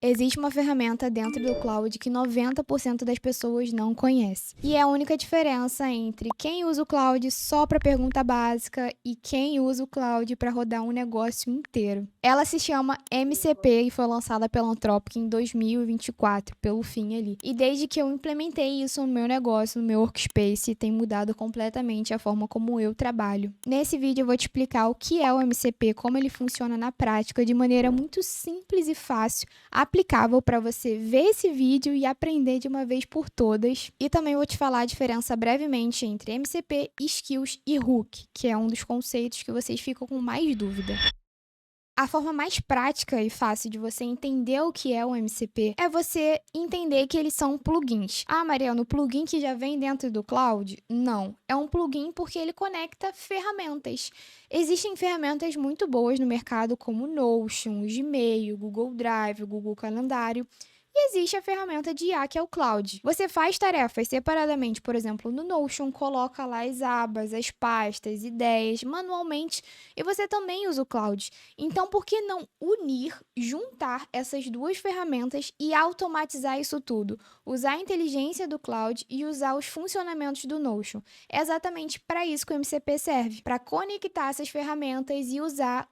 Existe uma ferramenta dentro do cloud que 90% das pessoas não conhece. E é a única diferença entre quem usa o cloud só para pergunta básica e quem usa o cloud para rodar um negócio inteiro. Ela se chama MCP e foi lançada pela Anthropic em 2024, pelo fim ali. E desde que eu implementei isso no meu negócio, no meu workspace, tem mudado completamente a forma como eu trabalho. Nesse vídeo eu vou te explicar o que é o MCP, como ele funciona na prática, de maneira muito simples e fácil, aplicável para você ver esse vídeo e aprender de uma vez por todas. E também vou te falar a diferença brevemente entre MCP, Skills e Hook, que é um dos conceitos que vocês ficam com mais dúvida. A forma mais prática e fácil de você entender o que é o MCP é você entender que eles são plugins. Ah, Mariana, o plugin que já vem dentro do cloud? Não. É um plugin porque ele conecta ferramentas. Existem ferramentas muito boas no mercado, como Notion, Gmail, Google Drive, Google Calendário. E existe a ferramenta de IA, que é o Cloud. Você faz tarefas separadamente, por exemplo, no Notion, coloca lá as abas, as pastas, ideias, manualmente, e você também usa o Cloud. Então, por que não unir, juntar essas duas ferramentas e automatizar isso tudo? Usar a inteligência do Cloud e usar os funcionamentos do Notion. É exatamente para isso que o MCP serve, para conectar essas ferramentas e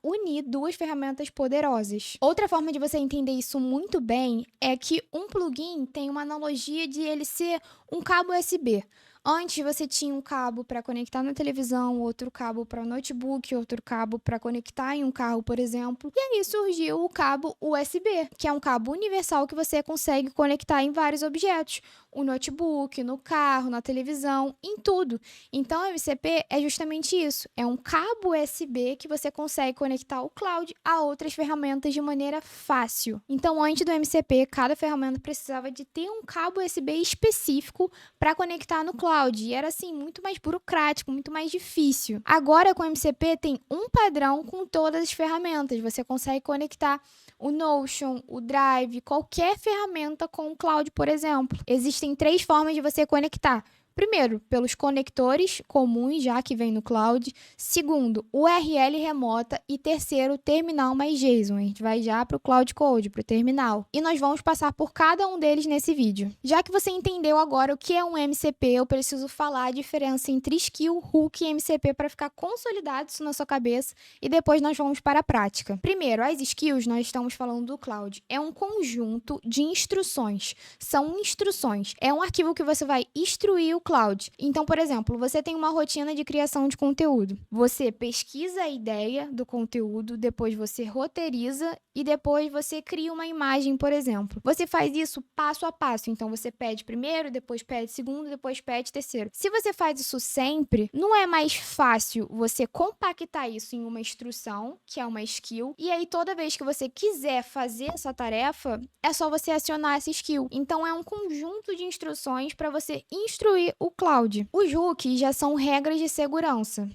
unir duas ferramentas poderosas. Outra forma de você entender isso muito bem é que um plugin tem uma analogia de ele ser um cabo USB. Antes você tinha um cabo para conectar na televisão, outro cabo para notebook, outro cabo para conectar em um carro, por exemplo. E aí surgiu o cabo USB, que é um cabo universal que você consegue conectar em vários objetos. O notebook, no carro, na televisão, em tudo. Então, o MCP é justamente isso. É um cabo USB que você consegue conectar o cloud a outras ferramentas de maneira fácil. Então, antes do MCP, cada ferramenta precisava de ter um cabo USB específico para conectar no cloud. E era assim muito mais burocrático, muito mais difícil. Agora com o MCP tem um padrão com todas as ferramentas. Você consegue conectar o Notion, o Drive, qualquer ferramenta com o cloud, por exemplo. Existem 3 formas de você conectar. Primeiro, pelos conectores comuns, já que vem no cloud. Segundo, URL remota. E terceiro, terminal mais JSON. A gente vai já para o Cloud Code, para o terminal. E nós vamos passar por cada um deles nesse vídeo. Já que você entendeu agora o que é um MCP, eu preciso falar a diferença entre skill, hook e MCP para ficar consolidado isso na sua cabeça. E depois nós vamos para a prática. Primeiro, as skills, nós estamos falando do cloud. É um conjunto de instruções. São instruções. É um arquivo que você vai instruir o cloud. Então, por exemplo, você tem uma rotina de criação de conteúdo. Você pesquisa a ideia do conteúdo, depois você roteiriza e depois você cria uma imagem, por exemplo. Você faz isso passo a passo. Então, você pede primeiro, depois pede segundo, depois pede terceiro. Se você faz isso sempre, não é mais fácil você compactar isso em uma instrução, que é uma skill, e aí toda vez que você quiser fazer essa tarefa, é só você acionar essa skill. Então, é um conjunto de instruções para você instruir o cloud. Os hooks já são regras de segurança.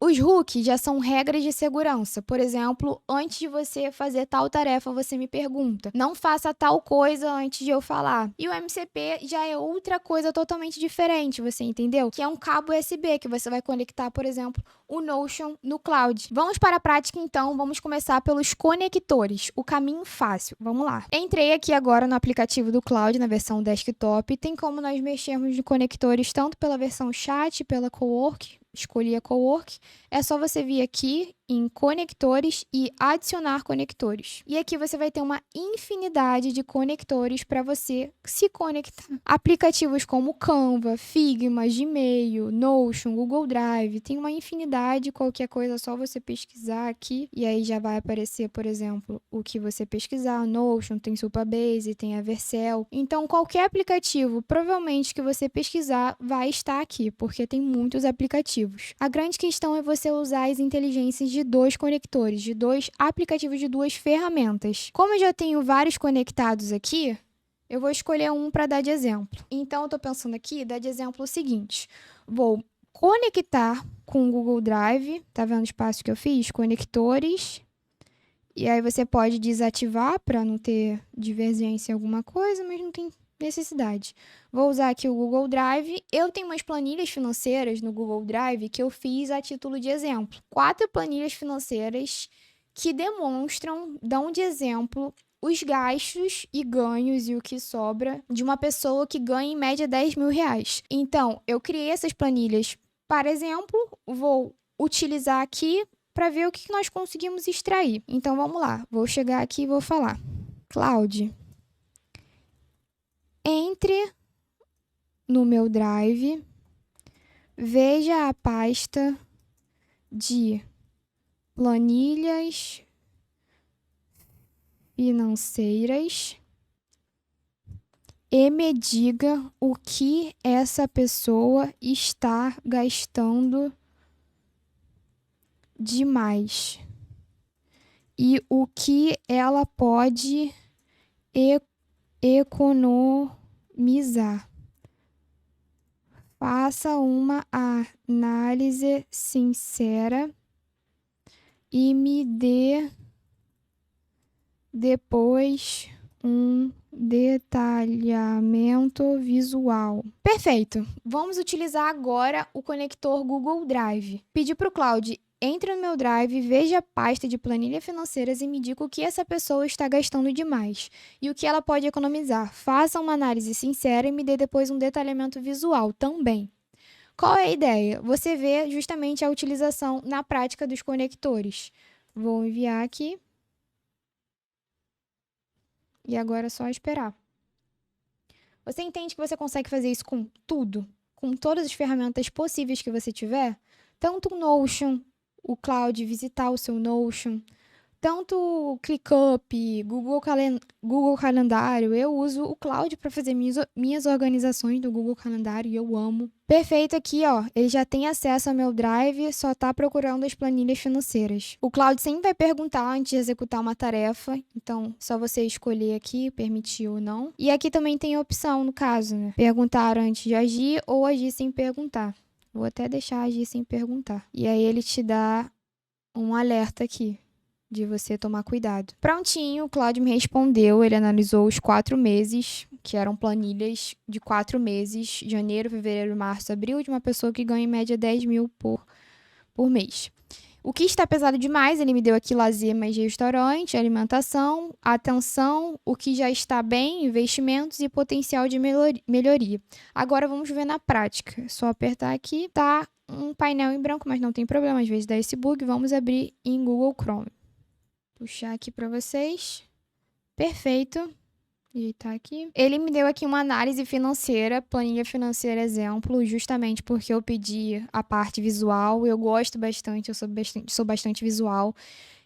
Por exemplo, antes de você fazer tal tarefa, você me pergunta: não faça tal coisa antes de eu falar. E o MCP já é outra coisa totalmente diferente, você entendeu? Que é um cabo USB que você vai conectar, por exemplo, o Notion no cloud. Vamos para a prática então, vamos começar pelos conectores, o caminho fácil. Vamos lá. Entrei aqui agora no aplicativo do cloud, na versão desktop, tem como nós mexermos de conectores tanto pela versão chat, pela Cowork, escolhi a Cowork, é só você vir aqui em conectores e adicionar conectores. E aqui você vai ter uma infinidade de conectores para você se conectar. Aplicativos como Canva, Figma, Gmail, Notion, Google Drive, tem uma infinidade, qualquer coisa é só você pesquisar aqui e aí já vai aparecer, por exemplo, o que você pesquisar. Notion tem Supabase, tem a Vercel. Então, qualquer aplicativo, provavelmente que você pesquisar, vai estar aqui, porque tem muitos aplicativos. A grande questão é você usar as inteligências de 2 conectores, de 2 aplicativos, de 2 ferramentas. Como eu já tenho vários conectados aqui, eu vou escolher um para dar de exemplo. Então, eu estou pensando aqui, dar de exemplo o seguinte: vou conectar com o Google Drive, tá vendo o espaço que eu fiz? Conectores. E aí você pode desativar para não ter divergência em alguma coisa, mas não tem necessidade. Vou usar aqui o Google Drive. Eu tenho umas planilhas financeiras no Google Drive que eu fiz a título de exemplo. 4 planilhas financeiras que demonstram, dão de exemplo os gastos e ganhos e o que sobra de uma pessoa que ganha em média R$ 10.000. Então, eu criei essas planilhas, para exemplo, vou utilizar aqui para ver o que nós conseguimos extrair. Então, vamos lá. Vou chegar aqui e vou falar. Cloud, entre no meu Drive, veja a pasta de planilhas financeiras e me diga o que essa pessoa está gastando demais e o que ela pode economizar. Faça uma análise sincera e me dê depois um detalhamento visual. Perfeito! Vamos utilizar agora o conector Google Drive. Pedi para o Cloud, entre no meu Drive, veja a pasta de planilhas financeiras e me diga o que essa pessoa está gastando demais e o que ela pode economizar. Faça uma análise sincera e me dê depois um detalhamento visual também. Qual é a ideia? Você vê justamente a utilização na prática dos conectores. Vou enviar aqui. E agora é só esperar. Você entende que você consegue fazer isso com tudo? Com todas as ferramentas possíveis que você tiver? Tanto o Notion, o Cloud, visitar o seu Notion, tanto o ClickUp, Google Calendário. Eu uso o Cloud para fazer minhas organizações do Google Calendário e eu amo. Perfeito aqui, ó. Ele já tem acesso ao meu Drive, só está procurando as planilhas financeiras. O Cloud sempre vai perguntar antes de executar uma tarefa, então só você escolher aqui, permitir ou não. E aqui também tem a opção, no caso, né? Perguntar antes de agir ou agir sem perguntar. Vou até deixar agir sem perguntar. E aí ele te dá um alerta aqui de você tomar cuidado. Prontinho, o Cloud me respondeu, ele analisou os 4 meses, que eram planilhas de 4 meses, janeiro, fevereiro, março, abril, de uma pessoa que ganha em média 10 mil por mês. O que está pesado demais, ele me deu aqui lazer mais restaurante, alimentação, atenção, o que já está bem, investimentos e potencial de melhoria. Agora vamos ver na prática. É só apertar aqui, tá um painel em branco, mas não tem problema, às vezes dá esse bug. Vamos abrir em Google Chrome. Puxar aqui para vocês. Perfeito. Digitar aqui. Ele me deu aqui uma análise financeira, planilha financeira exemplo, justamente porque eu pedi a parte visual. Eu gosto bastante, eu sou bastante visual.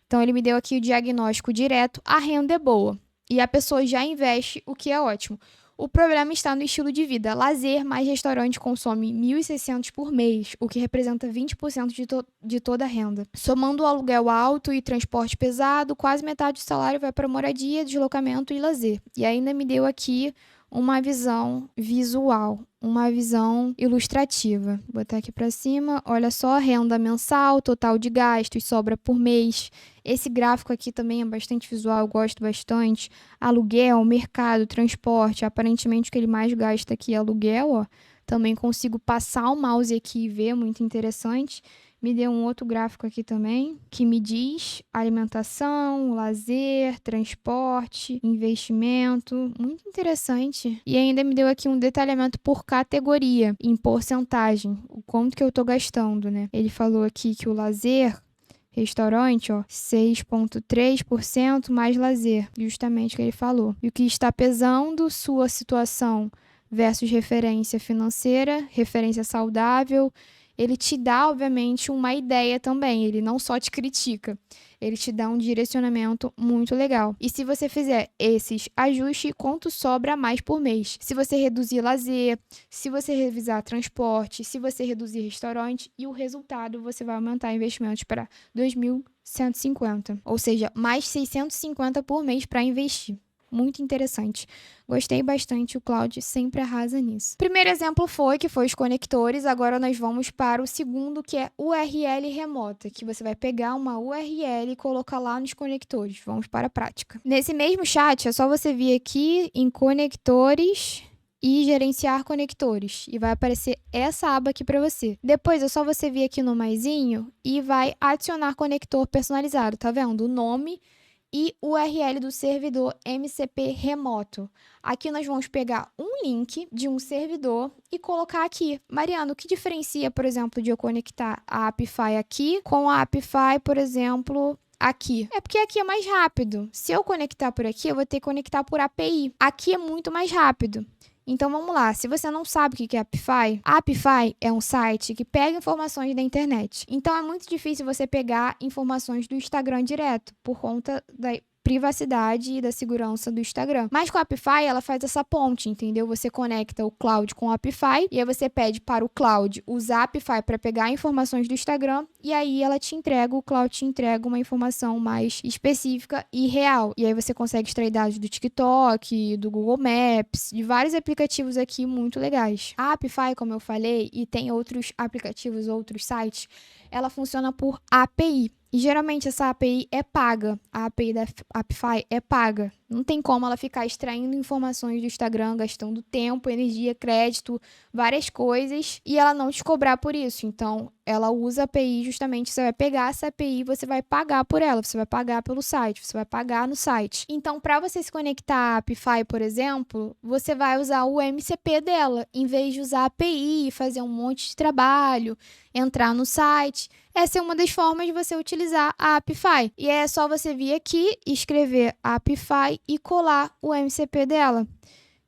Então, ele me deu aqui o diagnóstico direto. A renda é boa. E a pessoa já investe, o que é ótimo. O problema está no estilo de vida. Lazer mais restaurante consome 1.600 por mês, o que representa 20% de toda a renda. Somando o aluguel alto e transporte pesado, quase metade do salário vai para moradia, deslocamento e lazer. E ainda me deu aqui uma visão visual, uma visão ilustrativa. Vou botar aqui para cima, olha só, renda mensal, total de gastos, sobra por mês. Esse gráfico aqui também é bastante visual, eu gosto bastante. Aluguel, mercado, transporte, aparentemente o que ele mais gasta aqui é aluguel, ó. Também consigo passar o mouse aqui e ver, muito interessante. Me deu um outro gráfico aqui também, que me diz alimentação, lazer, transporte, investimento. Muito interessante. E ainda me deu aqui um detalhamento por categoria, em porcentagem, o quanto que eu tô gastando, né? Ele falou aqui que o lazer, restaurante, ó, 6,3% mais lazer, justamente o que ele falou. E o que está pesando, sua situação versus referência financeira, referência saudável. Ele te dá, obviamente, uma ideia também. Ele não só te critica, ele te dá um direcionamento muito legal. E se você fizer esses ajustes, quanto sobra mais por mês? Se você reduzir lazer, se você revisar transporte, se você reduzir restaurante, e o resultado você vai aumentar investimentos para 2.150, ou seja, mais 650 por mês para investir. Muito interessante. Gostei bastante, o Cloud sempre arrasa nisso. Primeiro exemplo foi os conectores, agora nós vamos para o segundo, que é URL remota, que você vai pegar uma URL e colocar lá nos conectores. Vamos para a prática. Nesse mesmo chat, é só você vir aqui em conectores e gerenciar conectores, e vai aparecer essa aba aqui para você. Depois é só você vir aqui no maisinho e vai adicionar conector personalizado, tá vendo? O nome e URL do servidor MCP remoto. Aqui nós vamos pegar um link de um servidor e colocar aqui. Mariana, o que diferencia, por exemplo, de eu conectar a Apify aqui com a Apify, por exemplo, aqui? É porque aqui é mais rápido. Se eu conectar por aqui, eu vou ter que conectar por API. Aqui é muito mais rápido. Então, vamos lá. Se você não sabe o que é a Apify é um site que pega informações da internet. Então, é muito difícil você pegar informações do Instagram direto, por conta da privacidade e da segurança do Instagram. Mas com a Apify, ela faz essa ponte, entendeu? Você conecta o Cloud com o Apify e aí você pede para o Cloud usar a Apify para pegar informações do Instagram e aí o Cloud te entrega uma informação mais específica e real. E aí você consegue extrair dados do TikTok, do Google Maps, de vários aplicativos aqui muito legais. A Apify, como eu falei, e tem outros aplicativos, outros sites, ela funciona por API. E geralmente essa API é paga. A API da Apify é paga. Não tem como ela ficar extraindo informações do Instagram, gastando tempo, energia, crédito, várias coisas, e ela não te cobrar por isso. Então, ela usa a API justamente, você vai pegar essa API e você vai pagar por ela, você vai pagar pelo site, você vai pagar no site. Então, para você se conectar à Apify, por exemplo, você vai usar o MCP dela, em vez de usar a API, fazer um monte de trabalho, entrar no site. Essa é uma das formas de você utilizar a Apify. E é só você vir aqui, escrever Apify e colar o MCP dela,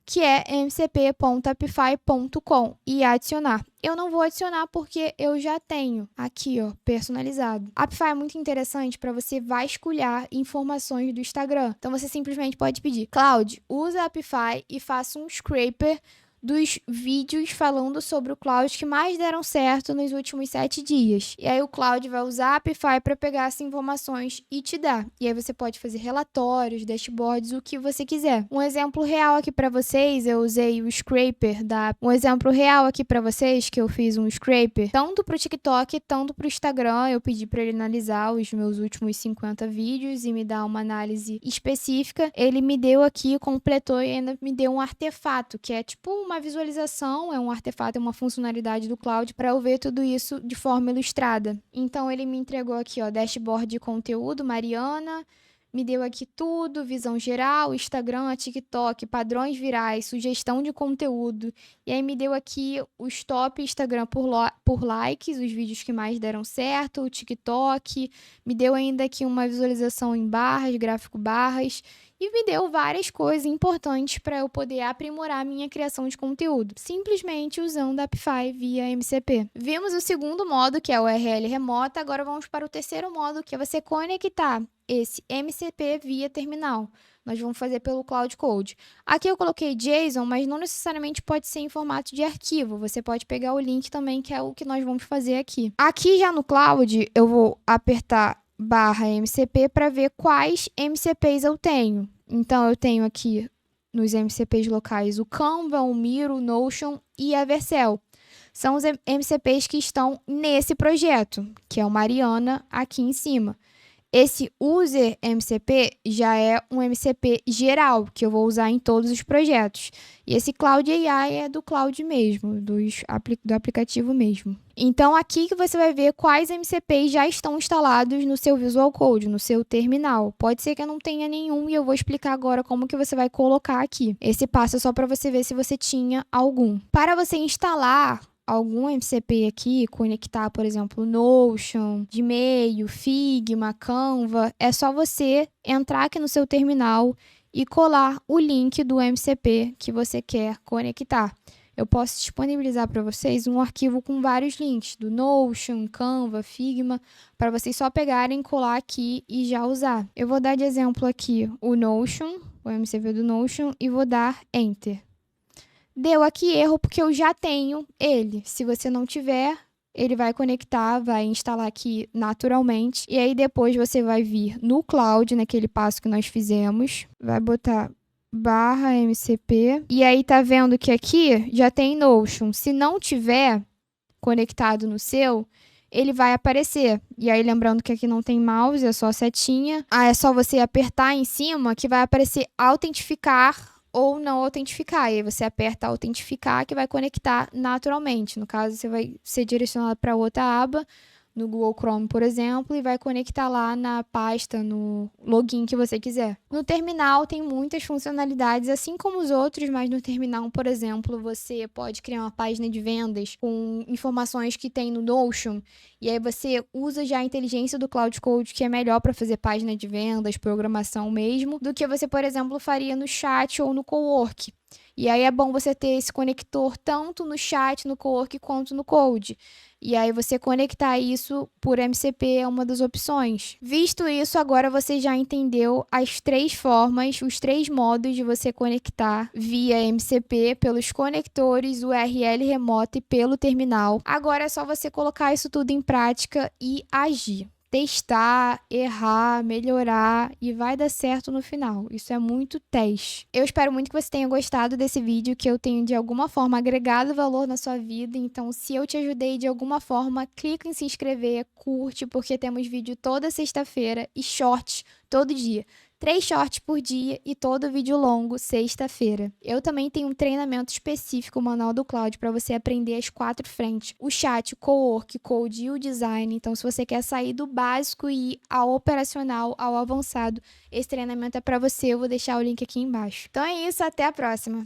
que é mcp.apify.com, e adicionar. Eu não vou adicionar porque eu já tenho aqui, ó, personalizado. A Apify é muito interessante para você vasculhar informações do Instagram. Então, você simplesmente pode pedir, Cloud, usa a Apify e faça um scraper dos vídeos falando sobre o Cloud que mais deram certo nos últimos 7 dias. E aí o Cloud vai usar a Apify para pegar essas informações e te dar. E aí você pode fazer relatórios, dashboards, o que você quiser. Um exemplo real aqui para vocês, eu usei o scraper Um exemplo real aqui para vocês, que eu fiz um scraper tanto para o TikTok, tanto para o Instagram. Eu pedi para ele analisar os meus últimos 50 vídeos e me dar uma análise específica. Ele me deu aqui, completou e ainda me deu um artefato, que é tipo uma visualização, é um artefato, é uma funcionalidade do Cloud para eu ver tudo isso de forma ilustrada. Então, ele me entregou aqui, ó, dashboard de conteúdo, Mariana, me deu aqui tudo, visão geral, Instagram, TikTok, padrões virais, sugestão de conteúdo. E aí me deu aqui os top Instagram por likes, os vídeos que mais deram certo, o TikTok. Me deu ainda aqui uma visualização em barras, gráfico barras. E me deu várias coisas importantes para eu poder aprimorar a minha criação de conteúdo, simplesmente usando a Apify via MCP. Vimos o segundo modo, que é o URL remota, agora vamos para o terceiro modo, que é você conectar esse MCP via terminal. Nós vamos fazer pelo Cloud Code. Aqui eu coloquei JSON, mas não necessariamente pode ser em formato de arquivo. Você pode pegar o link também, que é o que nós vamos fazer aqui. Aqui já no Cloud, eu vou apertar /MCP para ver quais MCPs eu tenho. Então, eu tenho aqui nos MCPs locais o Canva, o Miro, o Notion e a Vercel. São os MCPs que estão nesse projeto, que é o Mariana aqui em cima. Esse User MCP já é um MCP geral, que eu vou usar em todos os projetos. E esse Cloud AI é do Cloud mesmo, do aplicativo mesmo. Então, aqui que você vai ver quais MCPs já estão instalados no seu Visual Code, no seu terminal. Pode ser que eu não tenha nenhum e eu vou explicar agora como que você vai colocar aqui. Esse passo é só para você ver se você tinha algum. Para você instalar algum MCP aqui, conectar, por exemplo, Notion, Gmail, Figma, Canva, é só você entrar aqui no seu terminal e colar o link do MCP que você quer conectar. Eu posso disponibilizar para vocês um arquivo com vários links do Notion, Canva, Figma, para vocês só pegarem, colar aqui e já usar. Eu vou dar de exemplo aqui o Notion, o MCP do Notion, e vou dar Enter. Deu aqui erro porque eu já tenho ele. Se você não tiver, ele vai conectar, vai instalar aqui naturalmente. E aí depois você vai vir no Cloud, naquele passo que nós fizemos. Vai botar /MCP. E aí tá vendo que aqui já tem Notion. Se não tiver conectado no seu, ele vai aparecer. E aí lembrando que aqui não tem mouse, é só setinha. É só você apertar em cima que vai aparecer autentificar ou não autentificar. E aí você aperta autentificar que vai conectar naturalmente. No caso, você vai ser direcionado para outra aba, no Google Chrome, por exemplo, e vai conectar lá na pasta, no login que você quiser. No terminal tem muitas funcionalidades, assim como os outros, mas no terminal, por exemplo, você pode criar uma página de vendas com informações que tem no Notion, e aí você usa já a inteligência do Cloud Code, que é melhor para fazer página de vendas, programação mesmo, do que você, por exemplo, faria no chat ou no Cowork. E aí é bom você ter esse conector tanto no chat, no Cowork, quanto no Code. E aí você conectar isso por MCP é uma das opções. Visto isso, agora você já entendeu as 3 formas, os 3 modos de você conectar via MCP pelos conectores, URL remota e pelo terminal. Agora é só você colocar isso tudo em prática e agir. Testar, errar, melhorar e vai dar certo no final. Isso é muito teste. Eu espero muito que você tenha gostado desse vídeo, que eu tenho de alguma forma agregado valor na sua vida. Então, se eu te ajudei de alguma forma, clica em se inscrever, curte, porque temos vídeo toda sexta-feira e shorts todo dia. 3 shorts por dia e todo vídeo longo, sexta-feira. Eu também tenho um treinamento específico, o Manual do Cloud, para você aprender as 4 frentes. O chat, o Cowork, o Code e o Design. Então, se você quer sair do básico e ir ao operacional, ao avançado, esse treinamento é para você. Eu vou deixar o link aqui embaixo. Então é isso, até a próxima!